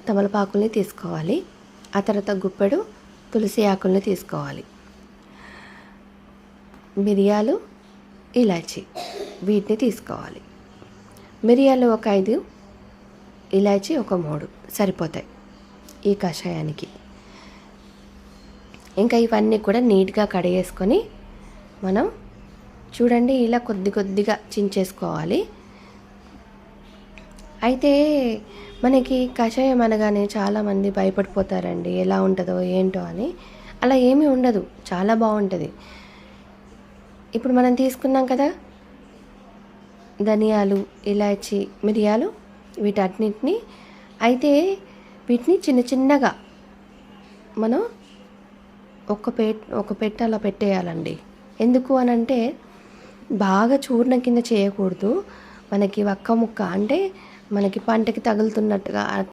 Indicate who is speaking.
Speaker 1: తమలపాకుల్ని తీసుకోవాలి. ఆ తర్వాత గుప్పెడు తులసి ఆకుల్ని తీసుకోవాలి. మిరియాలు, ఇలాచి వీటిని తీసుకోవాలి. మిరియాలు ఒక 5, ఇలాచి ఒక 3 సరిపోతాయి ఈ కషాయానికి. ఇంకా ఇవన్నీ కూడా నీట్గా కడిగేసుకొని మనం చూడండి ఇలా కొద్ది కొద్దిగా చించేసుకోవాలి. అయితే మనకి కషాయం అనగానే చాలామంది భయపడిపోతారండి, ఎలా ఉంటుందో ఏంటో అని. అలా ఏమీ ఉండదు, చాలా బాగుంటుంది. ఇప్పుడు మనం తీసుకున్నాం కదా ధనియాలు, ఇలాచి, మిరియాలు, వీటన్నిటిని అయితే వీటిని చిన్న చిన్నగా మనం ఒక పెట్ట అలా పెట్టేయాలండి. ఎందుకు అనంటే బాగా చూర్ణం కింద చేయకూడదు. మనకి ఒక్క ముక్క అంటే మనకి పంటకి తగులుతున్నట్టుగా